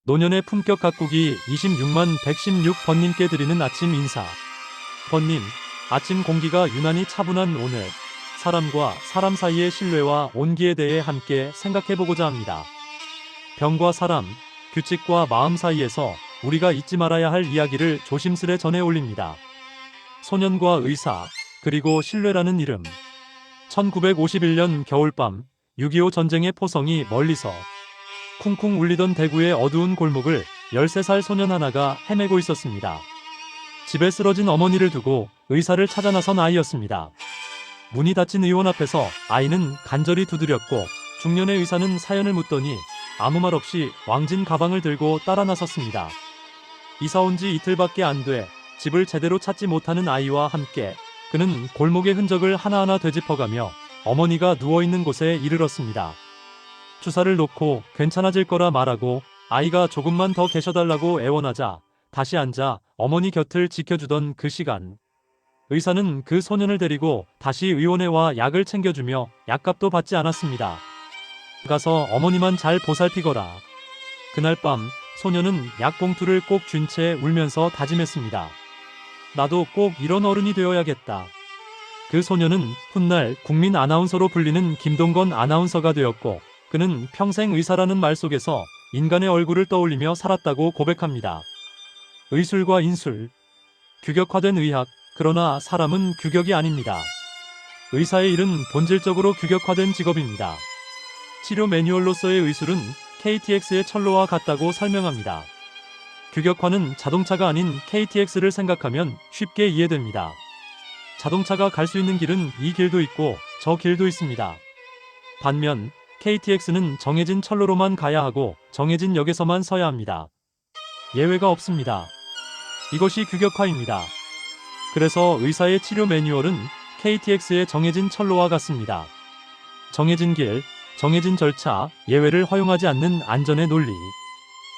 노년의 품격 가꾸기 26만 116번님께 드리는 아침 인사. 번님, 아침 공기가 유난히 차분한 오늘, 사람과 사람 사이의 신뢰와 온기에 대해 함께 생각해보고자 합니다. 병과 사람, 규칙과 마음 사이에서 우리가 잊지 말아야 할 이야기를 조심스레 전해 올립니다. 소년과 의사, 그리고 신뢰라는 이름. 1951년 겨울밤, 6.25 전쟁의 포성이 멀리서 쿵쿵 울리던 대구의 어두운 골목을 13살 소년 하나가 헤매고 있었습니다. 집에 쓰러진 어머니를 두고 의사를 찾아 나선 아이였습니다. 문이 닫힌 의원 앞에서 아이는 간절히 두드렸고 중년의 의사는 사연을 묻더니 아무 말 없이 왕진 가방을 들고 따라 나섰습니다. 이사 온 지 이틀밖에 안 돼 집을 제대로 찾지 못하는 아이와 함께 그는 골목의 흔적을 하나하나 되짚어가며 어머니가 누워있는 곳에 이르렀습니다. 주사를 놓고 괜찮아질 거라 말하고 아이가 조금만 더 계셔달라고 애원하자 다시 앉아 어머니 곁을 지켜주던 그 시간, 의사는 그 소년을 데리고 다시 의원에 와 약을 챙겨주며 약값도 받지 않았습니다. 가서 어머니만 잘 보살피거라. 그날 밤 소년은 약봉투를 꼭 쥔 채 울면서 다짐했습니다. 나도 꼭 이런 어른이 되어야겠다. 그 소년은 훗날 국민 아나운서로 불리는 김동건 아나운서가 되었고 그는 평생 의사라는 말 속에서 인간의 얼굴을 떠올리며 살았다고 고백합니다. 의술과 인술, 규격화된 의학, 그러나 사람은 규격이 아닙니다. 의사의 일은 본질적으로 규격화된 직업입니다. 치료 매뉴얼로서의 의술은 KTX의 철로와 같다고 설명합니다. 규격화는 자동차가 아닌 KTX를 생각하면 쉽게 이해됩니다. 자동차가 갈 수 있는 길은 이 길도 있고 저 길도 있습니다. 반면 KTX는 정해진 철로로만 가야 하고 정해진 역에서만 서야 합니다. 예외가 없습니다. 이것이 규격화입니다. 그래서 의사의 치료 매뉴얼은 KTX의 정해진 철로와 같습니다. 정해진 길, 정해진 절차, 예외를 허용하지 않는 안전의 논리.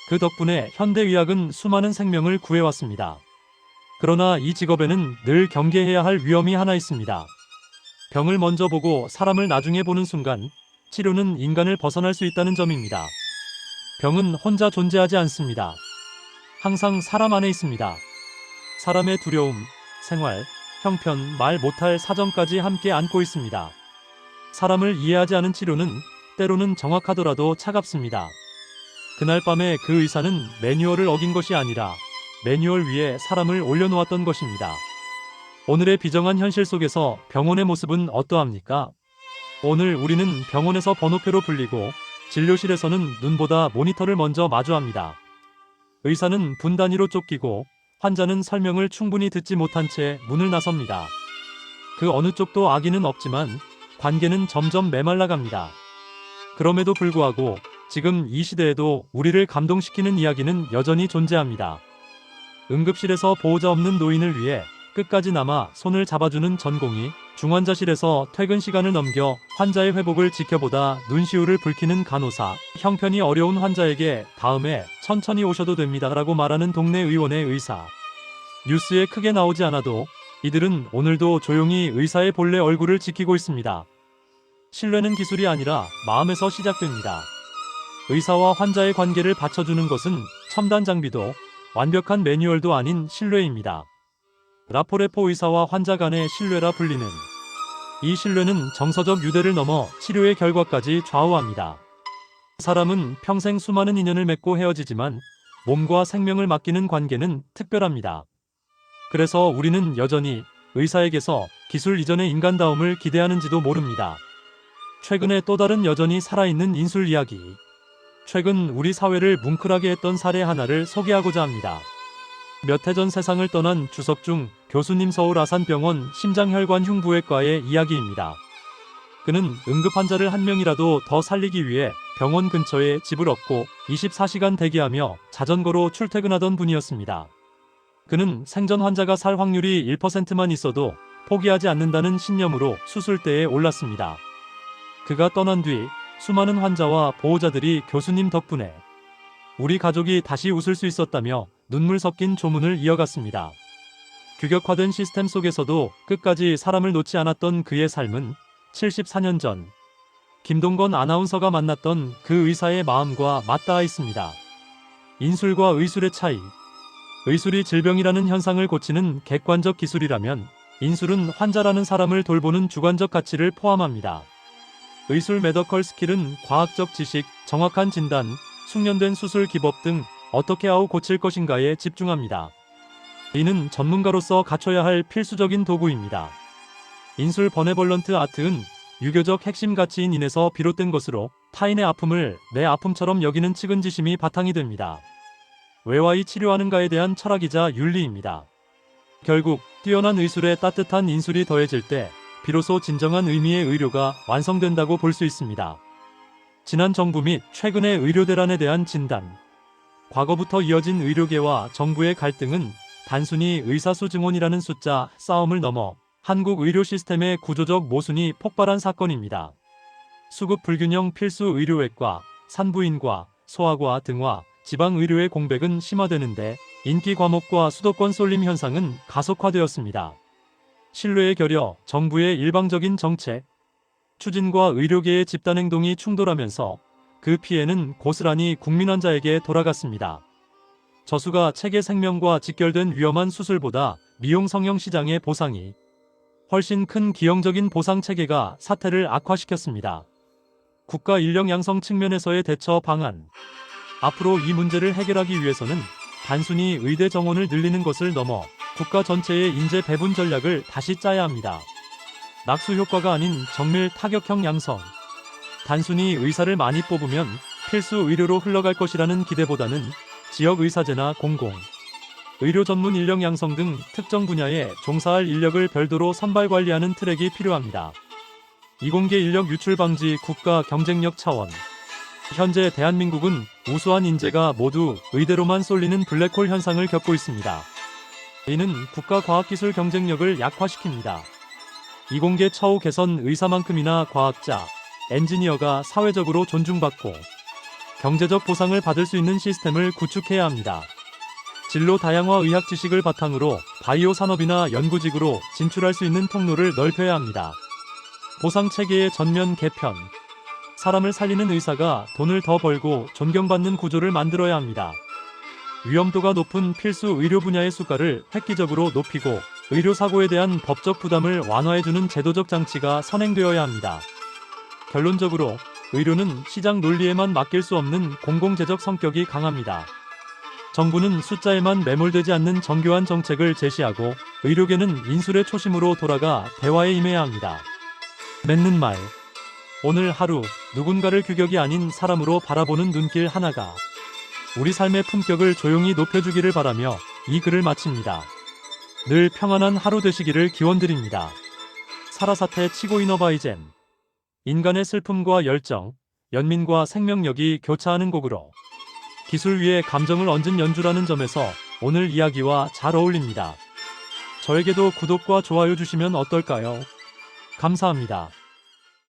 그 덕분에 현대의학은 수많은 생명을 구해왔습니다. 그러나 이 직업에는 늘 경계해야 할 위험이 하나 있습니다. 병을 먼저 보고 사람을 나중에 보는 순간 치료는 인간을 벗어날 수 있다는 점입니다. 병은 혼자 존재하지 않습니다. 항상 사람 안에 있습니다. 사람의 두려움, 생활, 형편, 말 못할 사정까지 함께 안고 있습니다. 사람을 이해하지 않은 치료는 때로는 정확하더라도 차갑습니다. 그날 밤에 그 의사는 매뉴얼을 어긴 것이 아니라 매뉴얼 위에 사람을 올려놓았던 것입니다. 오늘의 비정한 현실 속에서 병원의 모습은 어떠합니까? 오늘 우리는 병원에서 번호표로 불리고 진료실에서는 눈보다 모니터를 먼저 마주합니다. 의사는 분 단위로 쫓기고 환자는 설명을 충분히 듣지 못한 채 문을 나섭니다. 그 어느 쪽도 악의는 없지만 관계는 점점 메말라갑니다. 그럼에도 불구하고 지금 이 시대에도 우리를 감동시키는 이야기는 여전히 존재합니다. 응급실에서 보호자 없는 노인을 위해 끝까지 남아 손을 잡아주는 전공의, 중환자실에서 퇴근 시간을 넘겨 환자의 회복을 지켜보다 눈시울을 붉히는 간호사, 형편이 어려운 환자에게 다음에 천천히 오셔도 됩니다 라고 말하는 동네 의원의 의사. 뉴스에 크게 나오지 않아도 이들은 오늘도 조용히 의사의 본래 얼굴을 지키고 있습니다. 신뢰는 기술이 아니라 마음에서 시작됩니다. 의사와 환자의 관계를 받쳐주는 것은 첨단 장비도 완벽한 매뉴얼도 아닌 신뢰입니다. 라포레포 의사와 환자 간의 신뢰라 불리는 이 신뢰는 정서적 유대를 넘어 치료의 결과까지 좌우합니다. 사람은 평생 수많은 인연을 맺고 헤어지지만 몸과 생명을 맡기는 관계는 특별합니다. 그래서 우리는 여전히 의사에게서 기술 이전의 인간다움을 기대하는지도 모릅니다. 최근에 또 다른 여전히 살아있는 인술 이야기. 최근 우리 사회를 뭉클하게 했던 사례 하나를 소개하고자 합니다. 몇 해 전 세상을 떠난 주석중 교수님 서울 아산병원 심장혈관 흉부외과의 이야기입니다. 그는 응급 환자를 한 명이라도 더 살리기 위해 병원 근처에 집을 얻고 24시간 대기하며 자전거로 출퇴근하던 분이었습니다. 그는 생전 환자가 살 확률이 1%만 있어도 포기하지 않는다는 신념으로 수술대에 올랐습니다. 그가 떠난 뒤 수많은 환자와 보호자들이 교수님 덕분에 우리 가족이 다시 웃을 수 있었다며 눈물 섞인 조문을 이어갔습니다. 규격화된 시스템 속에서도 끝까지 사람을 놓지 않았던 그의 삶은 74년 전 김동건 아나운서가 만났던 그 의사의 마음과 맞닿아 있습니다. 인술과 의술의 차이. 의술이 질병이라는 현상을 고치는 객관적 기술이라면 인술은 환자라는 사람을 돌보는 주관적 가치를 포함합니다. 의술 메더컬 스킬은 과학적 지식, 정확한 진단, 숙련된 수술 기법 등 어떻게 아우 고칠 것인가에 집중합니다. 이는 전문가로서 갖춰야 할 필수적인 도구입니다. 인술 버네벌런트 아트는 유교적 핵심 가치인 인에서 비롯된 것으로 타인의 아픔을 내 아픔처럼 여기는 측은지심이 바탕이 됩니다. 왜와 이 치료하는가에 대한 철학이자 윤리입니다. 결국 뛰어난 의술에 따뜻한 인술이 더해질 때 비로소 진정한 의미의 의료가 완성된다고 볼 수 있습니다. 지난 정부 및 최근의 의료 대란에 대한 진단. 과거부터 이어진 의료계와 정부의 갈등은 단순히 의사수 증원이라는 숫자 싸움을 넘어 한국 의료 시스템의 구조적 모순이 폭발한 사건입니다. 수급 불균형 필수 의료외과, 산부인과, 소아과 등과 지방의료의 공백은 심화되는데 인기 과목과 수도권 쏠림 현상은 가속화되었습니다. 신뢰에 결여 정부의 일방적인 정책, 추진과 의료계의 집단행동이 충돌하면서 그 피해는 고스란히 국민 환자에게 돌아갔습니다. 저수가 체계 생명과 직결된 위험한 수술보다 미용 성형 시장의 보상이 훨씬 큰 기형적인 보상 체계가 사태를 악화시켰습니다. 국가 인력 양성 측면에서의 대처 방안. 앞으로 이 문제를 해결하기 위해서는 단순히 의대 정원을 늘리는 것을 넘어 국가 전체의 인재 배분 전략을 다시 짜야 합니다. 낙수 효과가 아닌 정밀 타격형 양성. 단순히 의사를 많이 뽑으면 필수 의료로 흘러갈 것이라는 기대보다는 지역 의사제나 공공 의료 전문 인력 양성 등 특정 분야에 종사할 인력을 별도로 선발 관리하는 트랙이 필요합니다. 이공계 인력 유출 방지 국가 경쟁력 차원. 현재 대한민국은 우수한 인재가 모두 의대로만 쏠리는 블랙홀 현상을 겪고 있습니다. 이는 국가 과학기술 경쟁력을 약화시킵니다. 이공계 처우 개선 의사만큼이나 과학자, 엔지니어가 사회적으로 존중받고 경제적 보상을 받을 수 있는 시스템을 구축해야 합니다. 진로 다양화 의학 지식을 바탕으로 바이오 산업이나 연구직으로 진출할 수 있는 통로를 넓혀야 합니다. 보상 체계의 전면 개편. 사람을 살리는 의사가 돈을 더 벌고 존경받는 구조를 만들어야 합니다. 위험도가 높은 필수 의료 분야의 수가를 획기적으로 높이고 의료사고에 대한 법적 부담을 완화해주는 제도적 장치가 선행되어야 합니다. 결론적으로 의료는 시장 논리에만 맡길 수 없는 공공재적 성격이 강합니다. 정부는 숫자에만 매몰되지 않는 정교한 정책을 제시하고 의료계는 인술의 초심으로 돌아가 대화에 임해야 합니다. 맺는 말. 오늘 하루 누군가를 규격이 아닌 사람으로 바라보는 눈길 하나가 우리 삶의 품격을 조용히 높여주기를 바라며 이 글을 마칩니다. 늘 평안한 하루 되시기를 기원드립니다. 사라사태 치고 이너바이젠. 인간의 슬픔과 열정, 연민과 생명력이 교차하는 곡으로 기술 위에 감정을 얹은 연주라는 점에서 오늘 이야기와 잘 어울립니다. 저에게도 구독과 좋아요 주시면 어떨까요? 감사합니다.